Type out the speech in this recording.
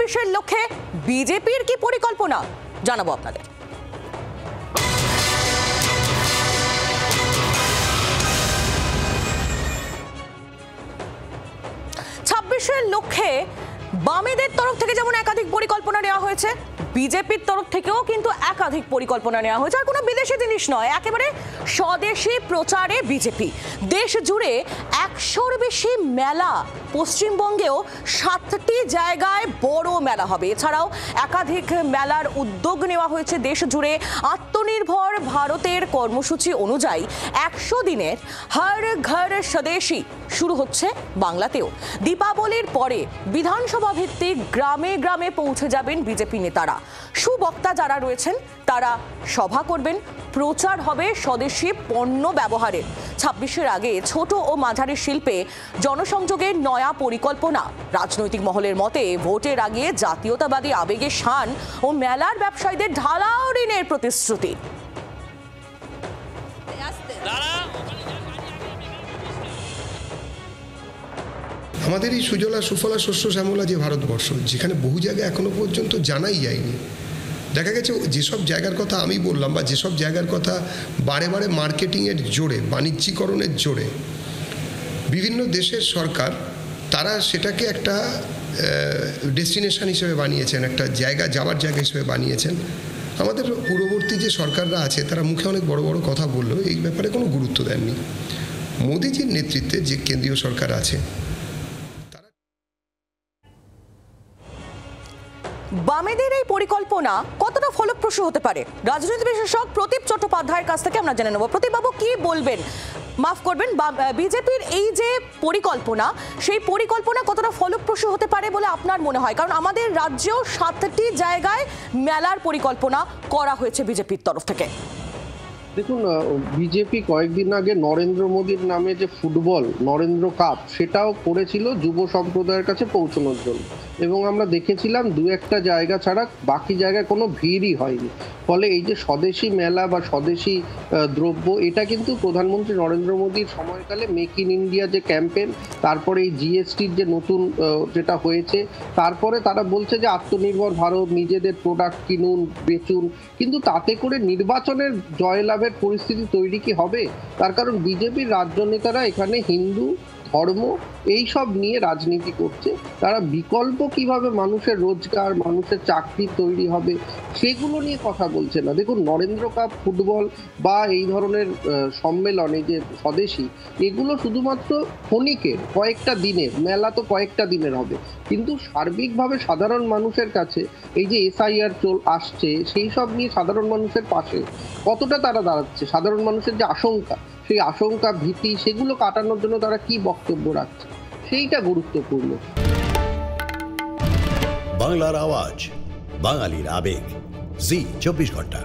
26-এর লক্ষ্যে বিজেপির কি পরিকল্পনা জানাবো আপনাদের। 26-এর লক্ষ্যে বামেদের তরফ থেকে যেমন একাধিক পরিকল্পনা নেওয়া হয়েছে, বিজেপির তরফ থেকেও কিন্তু একাধিক পরিকল্পনা নেওয়া হয়েছে। আর কোনো বিদেশি জিনিস নয়, একেবারে স্বদেশী প্রচারে বিজেপি। দেশ জুড়ে 100-র বেশি মেলা, পশ্চিমবঙ্গেও 7টি জায়গায় বড় মেলা হবে। এছাড়াও একাধিক মেলার উদ্যোগ নেওয়া হয়েছে দেশ জুড়ে। আত্মনির্ভর ভারতের কর্মসূচি অনুযায়ী 100 দিনের হর ঘর স্বদেশী শুরু হচ্ছে বাংলাতেও। দীপাবলির পরে বিধানসভা ভিত্তিক গ্রামে গ্রামে পৌঁছে যাবেন বিজেপি নেতারা। সুবক্তা যারা রয়েছেন তারা সভা করবেন, প্রচার হবে স্বদেশী পণ্য ব্যবহারের। 26-এর আগে ছোট ও মাঝারি শিল্পে জনসংযোগের নয়া পরিকল্পনা। রাজনৈতিক মহলের মতে ভোটের আগে জাতীয়তাবাদী আবেগে শান ও মেলার ব্যবসায়ীদের ঢালাও ঋণের প্রতিশ্রুতি। আমাদের এই সুজলা সুফলা শস্য শ্যামলা যে ভারতবর্ষ, যেখানে বহু জায়গায় এখনো পর্যন্ত জানাই যায়নি। দেখা গেছে যেসব জায়গার কথা আমি বললাম, বা যেসব জায়গার কথা বারে বারে মার্কেটিংয়ের জোরে, বাণিজ্যিকরণের জোরে বিভিন্ন দেশের সরকার তারা সেটাকে একটা ডেস্টিনেশন হিসেবে বানিয়েছেন, একটা জায়গা, যাওয়ার জায়গা হিসেবে বানিয়েছেন। আমাদের পূর্ববর্তী যে সরকাররা আছে তারা মুখে অনেক বড় বড় কথা বললেও এই ব্যাপারে কোনো গুরুত্ব দেননি। মোদিজির নেতৃত্বে যে কেন্দ্রীয় সরকার আছে, বামেদের এই পরিকল্পনা কতটা ফলপ্রসূ হতে পারে, রাজনীতি বিশেষজ্ঞ প্রদীপ চট্টোপাধ্যায়ের কাছ থেকে আমরা জেনে নেব। প্রদীপবাবু কি বলবেন? মাফ করবেন, বিজেপির এই যে পরিকল্পনা, সেই পরিকল্পনা কতটা ফলপ্রসূ হতে পারে বলে আপনার মনে হয়? কারণ আমাদের রাজ্যেও 7টি জায়গায় মেলার পরিকল্পনা করা হয়েছে বিজেপির তরফ থেকে। দেখুন, বিজেপি কয়েকদিন আগে নরেন্দ্র মোদীর নামে যে ফুটবল নরেন্দ্র কাপ, সেটাও করেছিল যুব সম্প্রদায়ের কাছে পৌঁছানোর জন্য, এবং আমরা দেখেছিলাম 2-1টা জায়গা ছাড়া বাকি জায়গায় কোনো ভিড়ই হয়নি। ফলে এই যে স্বদেশী মেলা বা স্বদেশী দ্রব্য, এটা কিন্তু প্রধানমন্ত্রী নরেন্দ্র মোদীর সময়কালে মেক ইন ইন্ডিয়া যে ক্যাম্পেন, তারপরে এই জিএসটির যে নতুন যেটা হয়েছে, তারপরে তারা বলছে যে আত্মনির্ভর ভারত, নিজেদের প্রোডাক্ট কিনুন, বেচুন, কিন্তু তাতে করে নির্বাচনের জয়লাভের পরিস্থিতি তৈরি কি হবে? তার কারণ বিজেপির রাজ্য নেতারা এখানে হিন্দু ধর্ম এই সব নিয়ে রাজনীতি করছে। তারা বিকল্প কিভাবে মানুষের রোজগার, মানুষের চাকরি তৈরি হবে সেগুলো নিয়ে কথা বলছে না। দেখুন, নরেন্দ্র কাপ ফুটবল বা এই ধরনের সম্মেলনে যে স্বদেশী, এগুলো শুধুমাত্র ক্ষণিকের, কয়েকটা দিনের মেলা, তো কয়েকটা দিনের হবে, কিন্তু সার্বিকভাবে সাধারণ মানুষের কাছে এই যে এসআইআর আসছে, সেই সব নিয়ে সাধারণ মানুষের পাশে কতটা তারা দাঁড়াচ্ছে, সাধারণ মানুষের যে আশঙ্কা, সেই আশঙ্কা, ভীতি, সেগুলো কাটানোর জন্য তারা কি বক্তব্য রাখছে, সেইটা গুরুত্বপূর্ণ। বাংলার আওয়াজ, বাঙালির আবেগ, জি 24 ঘন্টা।